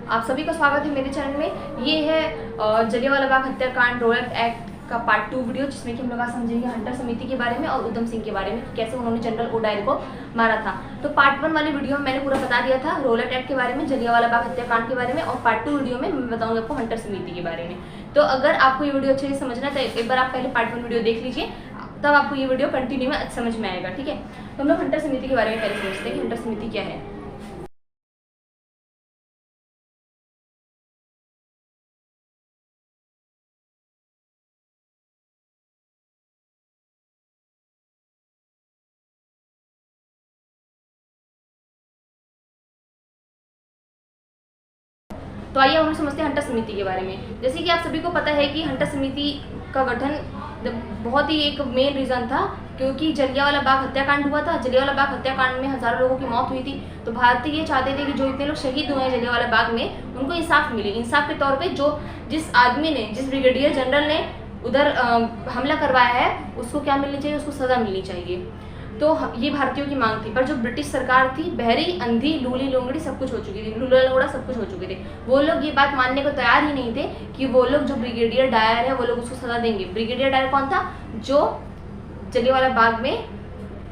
आप सभी का स्वागत है मेरे चैनल में। ये है जलियांवाला बाग हत्याकांड रोलर एक्ट का पार्ट 2 वीडियो, जिसमें कि हम लोग आज समझेंगे हंटर समिति के बारे में और उधम सिंह के बारे में, कैसे उन्होंने जनरल ओडायर को मारा था। तो पार्ट 1 वाली वीडियो में मैंने पूरा बता दिया था रोलर एक्ट के बारे में, जलियांवाला बाग हत्याकांड के बारे में, और पार्ट 2 वीडियो में मैं बताऊंगी आपको हंटर समिति के बारे में। तो अगर आपको ये वीडियो अच्छे से समझना है तो एक बार आप पहले पार्ट 1 वीडियो देख लीजिए, तब आपको ये वीडियो कंटिन्यू में समझ में आएगा। ठीक है, तो हम लोग हंटर समिति के बारे में पहले समझते हैं कि हंटर समिति क्या है। तो आइए हम समझते हैं हंटर समिति के बारे में। जैसे कि आप सभी को पता है कि हंटर समिति का गठन बहुत ही एक मेन रीज़न था, क्योंकि जलियांवाला बाग हत्याकांड हुआ था। जलियांवाला बाग हत्याकांड में हज़ारों लोगों की मौत हुई थी। तो भारतीय ये चाहते थे कि जो इतने लोग शहीद हुए हैं जलियांवाला बाग में, उनको इंसाफ मिले। इंसाफ के तौर पे जिस आदमी ने, जिस ब्रिगेडियर जनरल ने उधर हमला करवाया है, उसको क्या मिलनी चाहिए, उसको सज़ा मिलनी चाहिए। तो ये भारतीयों की मांग थी। पर जो ब्रिटिश सरकार थी, बहरी, अंधी, लूली लोंगड़ी सब कुछ हो चुकी थी, लूला लंगड़ा सब कुछ हो चुके थे। वो लोग ये बात मानने को तैयार ही नहीं थे कि वो लोग जो ब्रिगेडियर डायर है वो लोग उसको सजा देंगे। ब्रिगेडियर डायर कौन था? जो जलियांवाला बाग में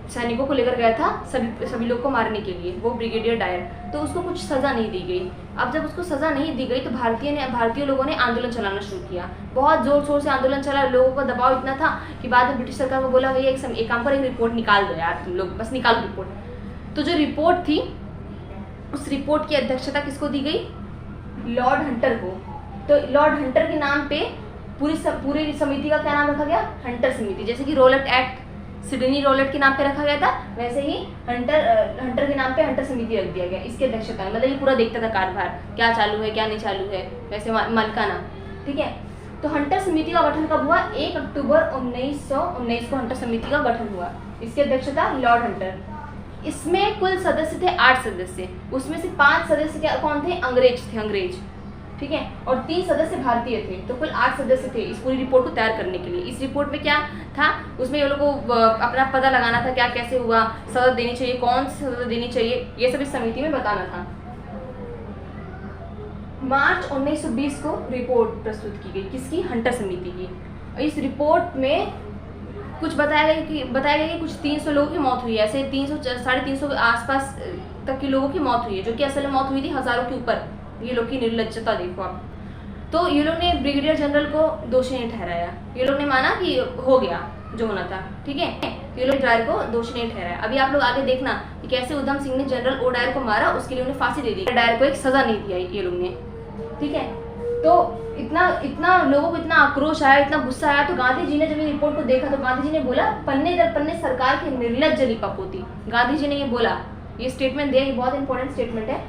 सैनिकों को लेकर गया था सभी लोग को मारने के लिए, वो ब्रिगेडियर डायर। तो उसको कुछ सज़ा नहीं दी गई। अब जब उसको सज़ा नहीं दी गई तो भारतीय लोगों ने आंदोलन चलाना शुरू किया। बहुत ज़ोर शोर से आंदोलन चला। लोगों का दबाव इतना था कि बाद में ब्रिटिश सरकार को बोला, भैया एक काम करो, एक रिपोर्ट निकाल दो यार, तुम लोग बस निकालो रिपोर्ट। तो जो रिपोर्ट थी, उस रिपोर्ट की अध्यक्षता किसको दी गई? लॉर्ड हंटर को। तो लॉर्ड हंटर के नाम पे पूरी समिति का क्या नाम रखा गया? हंटर समिति। जैसे कि रोलर एक्ट सिडनी रोलेट के नाम पे रखा गया था, वैसे ही हंटर के नाम पे हंटर समिति रख दिया गया। इसके अध्यक्षता मतलब ये पूरा देखता था कारभार, क्या चालू है क्या नहीं चालू है, वैसे मालिकाना। ठीक है, तो हंटर समिति का गठन कब हुआ? 1 अक्टूबर 1919 को हंटर समिति का गठन हुआ। इसकी अध्यक्षता लॉर्ड हंटर। इसमें कुल सदस्य थे 8 सदस्य। उसमें से 5 सदस्य कौन थे? अंग्रेज। ठीक है, और 3 सदस्य भारतीय थे। तो कुल 8 सदस्य थे इस पूरी रिपोर्ट को तैयार करने के लिए। इस रिपोर्ट में क्या था? उसमें ये लोगों को अपना पता लगाना था, क्या कैसे हुआ, सजा देनी चाहिए, कौन सी सजा देनी चाहिए, ये सब इस समिति में बताना था। मार्च 1920 को रिपोर्ट प्रस्तुत की गई। किसकी? हंटर समिति की। इस रिपोर्ट में कुछ बताया गया कि कुछ 300 लोगों की मौत हुई है। ऐसे 300-350 के आसपास तक के लोगों की मौत हुई है, जो कि असल में मौत हुई थी हज़ारों के ऊपर। ये लोग की निर्लज्जता देखो आप। तो ये लोग ने ब्रिगेडियर जनरल को दोषी नहीं ठहराया। ये लोग ने माना कि हो गया जो होना था। ठीक है, ये लोग डायर को दोषी नहीं ठहराया। अभी आप लोग आगे देखना कि कैसे उधम सिंह ने जनरल ओडायर को मारा, उसके लिए उन्हें फांसी दे दी। डायर को एक सजा नहीं दिया ये लोग ने। ठीक है, तो इतना लोगों को इतना आक्रोश आया, इतना गुस्सा आया। तो गांधी जी ने जब ये रिपोर्ट को देखा तो गांधी जी ने बोला, पन्ने दर पन्ने सरकार की निर्लज्ज लिपापोती। गांधी जी ने ये बोला, ये स्टेटमेंट दिया, ये बहुत इंपॉर्टेंट स्टेटमेंट है।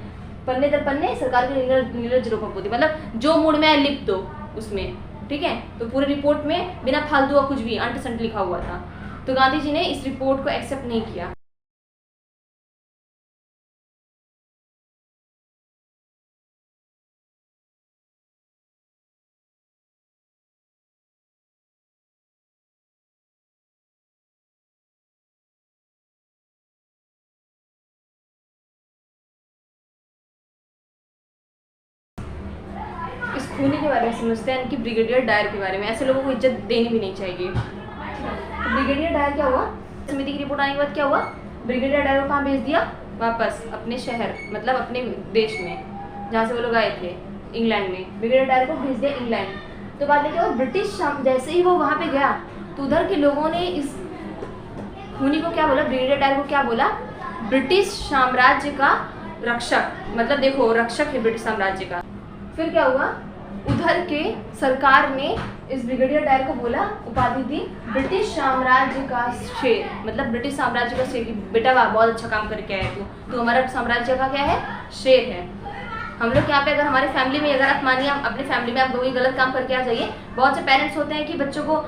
पन्ने दर पन्ने सरकार की निर्लज्ज लिपापोती, मतलब जो मूड में लिप दो उसमें। ठीक है, तो पूरी रिपोर्ट में बिना फालतू का कुछ भी अंट संट लिखा हुआ था। तो गांधी जी ने इस रिपोर्ट को एक्सेप्ट नहीं किया। इस खूनी के बारे में समझते हैं कि ब्रिगेडियर डायर के बारे में। ऐसे लोगों को इज्जत देनी भी नहीं चाहिए। तो ब्रिगेडियर डायर क्या हुआ? समिति की रिपोर्ट आने के बाद क्या हुआ? ब्रिगेडियर डायर को कहाँ भेज दिया? वापस अपने शहर, मतलब अपने देश में जहाँ से वो लोग आए थे, इंग्लैंड में। ब्रिगेडियर डायर को भेज दिया इंग्लैंड। तो बात देखिए, और ब्रिटिश जैसे ही वो वहाँ पे गया तो उधर के लोगों ने इस खूनी को क्या बोला? ब्रिगेडियर डायर को क्या बोला? ब्रिटिश साम्राज्य का रक्षक। मतलब देखो, रक्षक है ब्रिटिश साम्राज्य का। फिर क्या हुआ? उधर के सरकार ने इस ब्रिगेडियर डायर को बोला, उपाधि दी ब्रिटिश साम्राज्य का शेर। मतलब ब्रिटिश साम्राज्य का शेर, बेटा वाह बहुत अच्छा काम करके आया तू हमारा साम्राज्य का क्या है? शेर है। हम लोग यहाँ पे अगर हमारे फैमिली में, अगर आप मानिए अपने फैमिली में आप कोई गलत काम करके आ जाइए, बहुत से पेरेंट्स होते हैं कि बच्चों को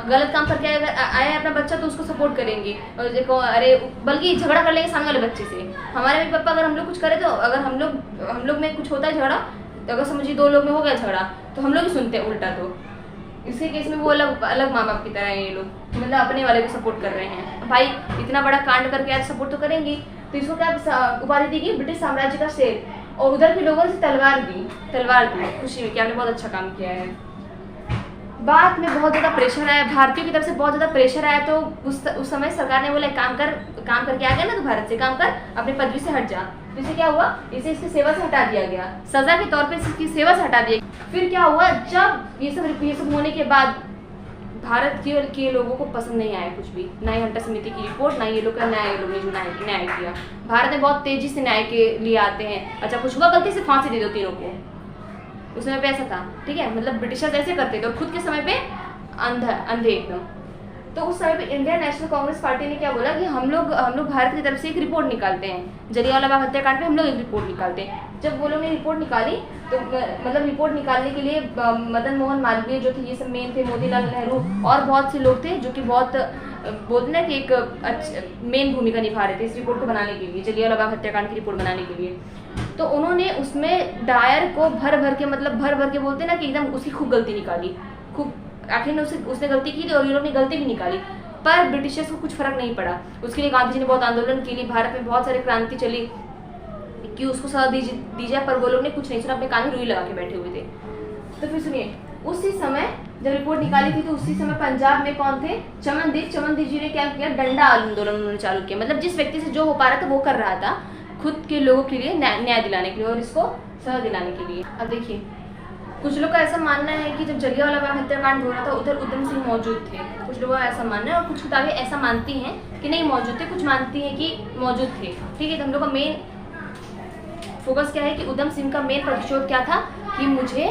गलत काम करके आया अपना बच्चा तो उसको सपोर्ट करेंगे, और देखो अरे बल्कि झगड़ा कर लेंगे सामने वाले बच्चे से। हमारे मम्मी पापा अगर हम लोग कुछ करें तो अगर हम लोग में कुछ होता है झगड़ा, अगर समझिए 2 लोग में हो गया झगड़ा, तो हम लोग ही सुनते हैं उल्टा। तो इसी केस में वो अलग माँ बाप की तरह है ये लोग, मतलब अपने वाले को सपोर्ट कर रहे हैं। भाई इतना बड़ा कांड करके आज सपोर्ट तो करेंगे। तो इसको क्या उपाधि दी गई? ब्रिटिश साम्राज्य का शेर। और उधर के लोगों ने तलवार दी खुशी में कि आपने बहुत अच्छा काम किया है। बाद में बहुत ज़्यादा प्रेशर आया, भारतीयों की तरफ से बहुत ज़्यादा प्रेशर आया, तो उस समय सरकार ने बोला काम करके आ गया ना तो भारत से काम कर, अपनी पदवी से हट जा। तो इससे क्या हुआ, इसे इसकी सेवा से हटा दिया गया, सजा के तौर पे इसकी सेवा से हटा दिया। फिर क्या हुआ, जब ये सब होने के बाद भारत के लोगों को पसंद नहीं आया कुछ भी, ना ही हंटर समिति की रिपोर्ट, ना ये लोग का न्याय ने जो न्याय किया। भारत में बहुत तेजी से न्याय के लिए आते हैं, अच्छा कुछ हुआ गलती से फांसी दे दो तीनों को, उस समय पे ऐसा था, ठीक है, मतलब ब्रिटिशर्स ऐसे करते थे और खुद के समय पे अंधे एकदम। तो उस समय पे इंडियन नेशनल कांग्रेस पार्टी ने क्या बोला कि हम लोग भारत की तरफ से एक रिपोर्ट निकालते हैं, जलियांवाला बाग हत्याकांड पे हम लोग एक रिपोर्ट निकालते हैं। जब वो लोग ने रिपोर्ट निकाली तो मतलब रिपोर्ट निकालने के लिए मदन मोहन मालवीय जो थे, ये सब मेन थे, मोतीलाल नेहरू और बहुत से लोग थे जो कि बहुत बोलते ना कि एक मेन भूमिका निभा रहे थे इस रिपोर्ट को बनाने के लिए, जलियांवाला बाग हत्याकांड की रिपोर्ट बनाने के लिए। तो उन्होंने उसमें डायर को भर भर के बोलते ना कि एकदम उसकी खूब गलती निकाली, खूब आखिर में उसने गलती की थी और ये लोग ने गलती भी निकाली, पर ब्रिटिशर्स को कुछ फर्क नहीं पड़ा। उसके लिए गांधी जी ने बहुत आंदोलन के लिए, भारत में बहुत सारी क्रांति चली कि उसको सजा दी जाए, पर वो लोग ने कुछ नहीं सुना, अपने कान में रुई लगा के बैठे हुए थे। तो फिर सुनिए, उसी समय जब रिपोर्ट निकाली थी तो उसी समय पंजाब में कौन थे, चमनदीप जी ने क्या किया, डंडा आंदोलन उन्होंने चालू किया। मतलब जिस व्यक्ति से जो हो पा रहा था वो कर रहा था, खुद के लोगों के लिए न्याय दिलाने के लिए और इसको सजा दिलाने के लिए। अब देखिए, कुछ लोग का ऐसा मानना है कि जब जलियांवाला बाग हत्याकांड हो रहा था उधर उधम सिंह मौजूद थे, कुछ लोगों का ऐसा मानना है, और कुछ किताबें ऐसा मानती हैं कि नहीं मौजूद थे, कुछ मानती हैं कि मौजूद थे, ठीक है। तो हम लोग का मेन फोकस क्या है कि उधम सिंह का मेन प्रतिशोध क्या था कि मुझे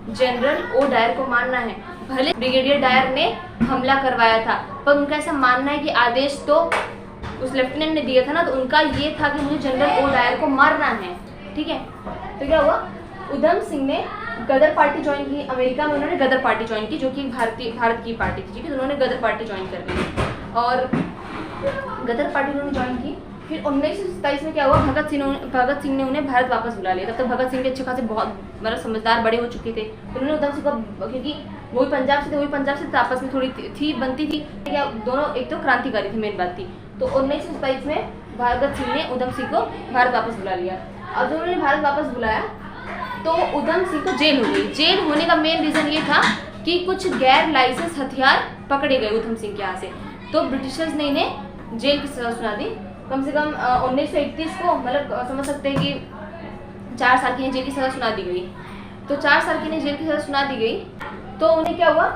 जनरल ओ डायर को मारना है। भले ब्रिगेडियर डायर ने हमला करवाया था, पर उनका ऐसा मानना है कि आदेश तो उस लेफ्टिनेंट ने दिया था ना, तो उनका ये था कि मुझे जनरल ओ डायर को मारना है, ठीक है। तो क्या हुआ, उधम सिंह ने गदर पार्टी ज्वाइन की, अमेरिका में उन्होंने गदर पार्टी ज्वाइन की जो कि भारत की पार्टी थी, ठीक है। तो उन्होंने गदर पार्टी ज्वाइन कर ली और गदर पार्टी उन्होंने ज्वाइन की। फिर 1927 में क्या हुआ, भगत सिंह ने उन्हें भारत वापस बुला लिया। तब तक भगत सिंह भी अच्छे खासे बहुत मतलब समझदार बड़े हो चुके थे, तो उन्होंने उधम सिंह को, क्योंकि वही पंजाब से थे, आपस में थोड़ी बनती थी, क्या दोनों एक तो क्रांतिकारी थे, मेन बात थी। तो 1927 में भगत सिंह ने उधम सिंह को भारत वापस बुला लिया। अब जब उन्होंने भारत वापस बुलाया तो उधम सिंह को जेल हो गई। जेल होने का मेन रीज़न ये था कि कुछ गैर लाइसेंस हथियार पकड़े गए उधम सिंह के यहाँ से, तो ब्रिटिशर्स ने इन्हें जेल की सजा सुना दी। कम से कम 1931 को मतलब समझ सकते हैं कि 4 साल की जेल की सजा सुना दी गई। तो 4 साल की जेल की सजा सुना दी गई तो उन्हें क्या हुआ,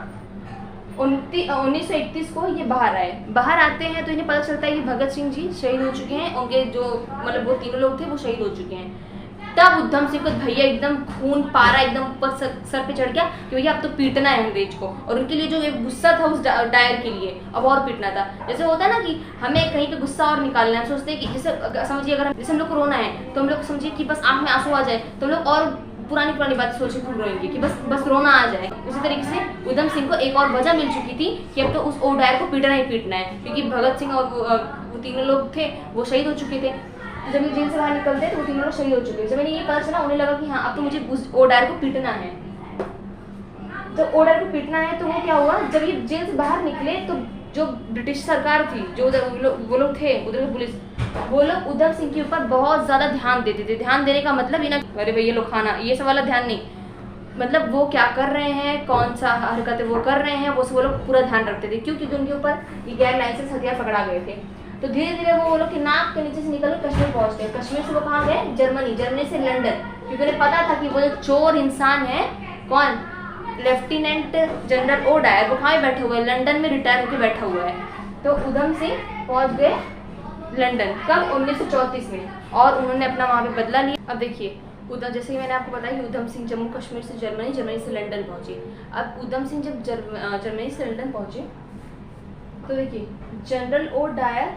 1931 को ये बाहर आते हैं, तो इन्हें पता चलता है कि भगत सिंह जी शहीद हो चुके हैं, उनके जो मतलब वो तीनों लोग थे वो शहीद हो चुके हैं। तब उधम सिंह को भैया एकदम खून पारा एकदम ऊपर सर पे चढ़ गया कि भैया अब तो पीटना है अंग्रेज को, और उनके लिए जो एक गुस्सा था उस डायर के लिए अब और पीटना था। जैसे होता है ना कि हमें कहीं पे गुस्सा और निकालना है, सोचते हैं कि जैसे समझिए अगर जैसे हम लोग को रोना है तो हम लोग समझिए कि बस आँख में आंसू आ जाए तो हम लोग और पुरानी बातें सोच के खूब रोएंगे कि बस रोना आ जाए। उसी तरीके से उधम सिंह को एक और वजह मिल चुकी थी कि अब तो उस ओ डायर को पीटना ही पीटना है, क्योंकि भगत सिंह और वो तीनों लोग थे वो शहीद हो चुके थे। जब ये जेल से बाहर निकलते तो वो तीनों लोग शहीद हो चुके थे। जब मैंने ये पता चला उन्हें लगा कि हाँ अब तो मुझे उस ओ डायर को पीटना है। तो ओ डायर को पीटना है तो वो क्या हुआ, जब ये जेल से बाहर निकले तो जो ब्रिटिश सरकार थी, जो वो लोग थे उधर पुलिस, वो लोग उधम सिंह के ऊपर बहुत ज़्यादा ध्यान देते थे। ध्यान देने का मतलब ही ना अरे भैया लोग खाना ये सब वाला ध्यान नहीं, मतलब वो क्या कर रहे हैं, कौन सा हरकतें वो कर रहे हैं, वो लोग पूरा ध्यान रखते थे। क्यों? क्योंकि उनके ऊपर ये गैर लाइसेंस हथियार पकड़ा गए थे। तो धीरे धीरे वो लोग के नाक के नीचे से निकल कर कश्मीर पहुँच गए। कश्मीर से वो कहाँ गए, जर्मनी से लंदन, क्योंकि उन्हें पता था कि वो जो चोर इंसान है कौन, लेफ्टिनेंट जनरल ओ डायर, वो कहाँ बैठा हुआ है, लंदन में रिटायर होकर बैठा हुआ है। तो उधम सिंह पहुँच गए लंदन कब, 1934 में, और उन्होंने अपना वहाँ पे बदला लिया। अब देखिए जैसे कि मैंने आपको बताया कि उधम सिंह जम्मू कश्मीर से जर्मनी से लंदन पहुँचे। अब उधम सिंह जब जर्मनी से लंदन पहुँचे तो देखिए जनरल ओ डायर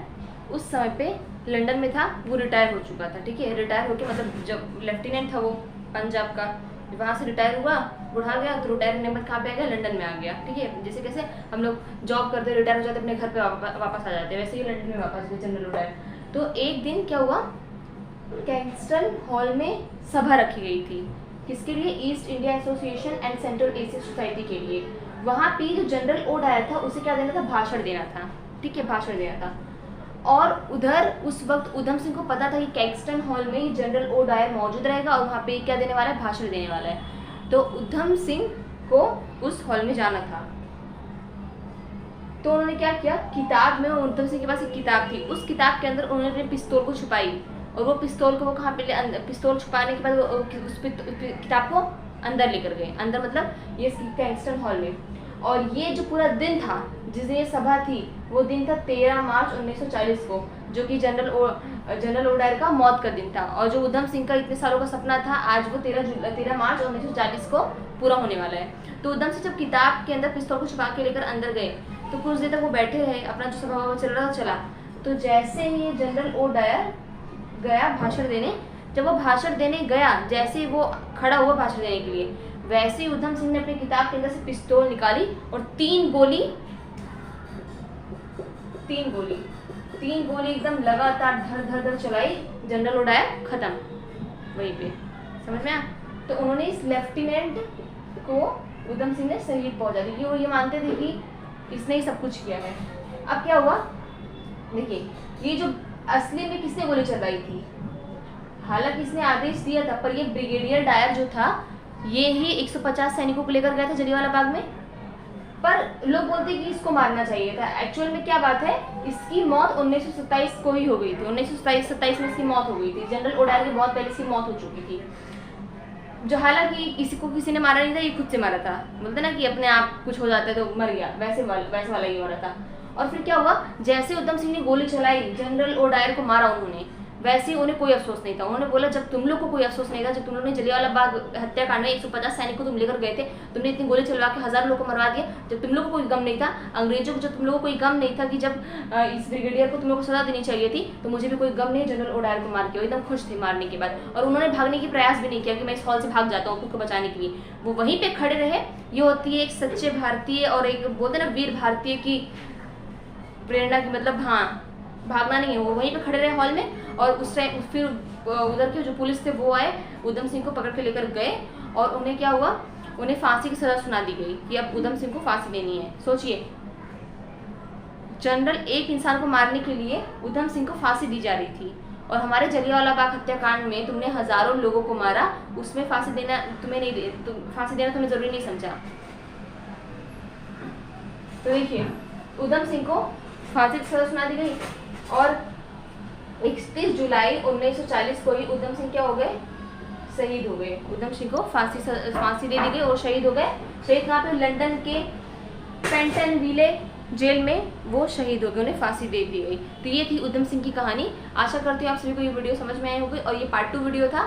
उस समय पे लंदन में था, वो रिटायर हो चुका था, ठीक है। रिटायर होके मतलब जब लेफ्टिनेंट था वो पंजाब का, वहाँ से रिटायर हुआ, बुढ़ा गया, तो रिटायर होने के बाद कहाँ पे आ गया, लंदन में आ गया, ठीक है। जैसे कैसे हम लोग जॉब करते रिटायर हो जाते अपने घर पे वापस आ जाते, वैसे ही लंदन में वापस गए जनरल ओ डायर। तो एक दिन क्या हुआ, कैंस्टन हॉल में सभा रखी गई थी, किसके लिए, east India association and central Asia society के लिए। वहाँ पे जो जनरल ओ डायर था उसे क्या देना था, भाषण देना था, ठीक है, भाषण देना था। और उधर उस वक्त उधम सिंह को पता था कि कैक्सटन हॉल में ही जनरल ओ डायर मौजूद रहेगा और वहाँ पे क्या देने वाला है, भाषण देने वाला है। तो उधम सिंह को उस हॉल में जाना था। तो उन्होंने क्या किया, किताब में, उधम सिंह के पास एक किताब थी, उस किताब के अंदर उन्होंने पिस्तौल को छुपाई और वो पिस्तौल को वो कहाँ पे, पिस्तौल छुपाने के बाद उस किताब को अंदर लेकर गए। अंदर मतलब ये कैक्सटन हॉल में। और ये जो पूरा दिन था जिस दिन ये सभा थी, वो दिन था 13 मार्च 1940 को, जो कि जनरल ओ डायर का मौत का दिन था। और जो उधम सिंह का इतने सालों का सपना था, आज वो 13 मार्च 1940 को पूरा होने वाला है। तो उधम सिंह जब किताब के अंदर पिस्तौल को छुपा के लेकर अंदर गए तो कुछ देर तक वो बैठे रहे, अपना जो सभा चल रहा था चला। तो जैसे ही जनरल ओ डायर गया भाषण देने, जब वो भाषण देने गया, जैसे ही वो खड़ा हुआ भाषण देने के लिए, वैसे ही उधम सिंह ने अपनी किताब के अंदर से पिस्तौल निकाली और 3 गोली एकदम लगातार धर चलाई। जनरल ओ डायर खत्म वहीं पे, समझ में आया। तो उन्होंने इस लेफ्टिनेंट को उधम सिंह ने शहीद पहुंचा दी, क्योंकि वो ये मानते थे कि इसने ही सब कुछ किया है। अब क्या हुआ, देखिए, ये जो असली में किसने गोली चलवाई थी, हालांकि इसने आदेश दिया था, पर ये ब्रिगेडियर डायर जो था, ये ही 150 सैनिकों को लेकर गया था जलियांवाला बाग में। पर लोग बोलते हैं कि इसको मारना चाहिए था। एक्चुअल में क्या बात है, इसकी मौत 1927 को ही हो गई थी। 1927 में इसकी मौत हो गई थी। जनरल ओ डायर की बहुत पहले इसकी मौत हो चुकी थी, जो हालांकि किसी ने मारा नहीं था, ये खुद से मारा था। बोलते ना कि अपने आप कुछ हो जाता है तो मर गया, वैसे वाला ही मारा था। और फिर क्या हुआ, जैसे उधम सिंह ने गोली चलाई, जनरल ओ डायर को मारा उन्होंने, वैसे ही उन्हें कोई अफसोस नहीं था। उन्होंने बोला, जब तुम लोग को कोई अफसोस नहीं था, जब तुम लोगों ने जलियांवाला बाग हत्याकांड में 150 सैनिक को तुम लेकर गए थे, तुमने इतनी गोली चलवा के 1000 लोगों को मरवा दिया, जब तुम लोगों को कोई गम नहीं था, अंग्रेजों को जब तुम लोगों को कोई गम नहीं था कि जब इस ब्रिगेडियर को तुम लोगों को सजा देनी चाहिए थी, तो मुझे भी कोई गम नहीं, जनरल ओ डायर को मार के एकदम खुश थे मारने के बाद। और उन्होंने भागने की प्रयास भी नहीं किया कि मैं इस हॉल से भाग जाता हूँ खुद को बचाने के लिए, वो वहीं पर खड़े रहे। ये होती है एक सच्चे भारतीय और एक बोलते ना वीर भारतीय की प्रेरणा की, मतलब हाँ, भागना नहीं है, वो वहीं पे खड़े रहे हॉल में। और उस टाइम फिर उधर के जो पुलिस थे वो आए, उधम सिंह को पकड़ के लेकर गए और उन्हें क्या हुआ, उन्हें फांसी की सजा सुना दी गई कि अब उधम सिंह को फांसी देनी है। सोचिए, जनरल एक इंसान को मारने के लिए उधम सिंह को फांसी दी जा रही थी, और हमारे जलियांवाला बाग हत्याकांड में तुमने हजारों लोगों को मारा, उसमें फांसी देना तुम्हें जरूरी नहीं समझा। तो देखिए, उधम सिंह को फांसी की सजा सुना दी गई और 31 जुलाई 1940 को ही उधम सिंह क्या हो गए, शहीद हो गए। उधम सिंह को फांसी दे दी गई और शहीद हो गए। शहीद कहाँ पे, लंदन के पेंटनविले जेल में वो शहीद हो गए, उन्हें फांसी दे दी गई। तो ये थी उधम सिंह की कहानी। आशा करती हूँ आप सभी को ये वीडियो समझ में आई होगी और ये पार्ट 2 वीडियो था।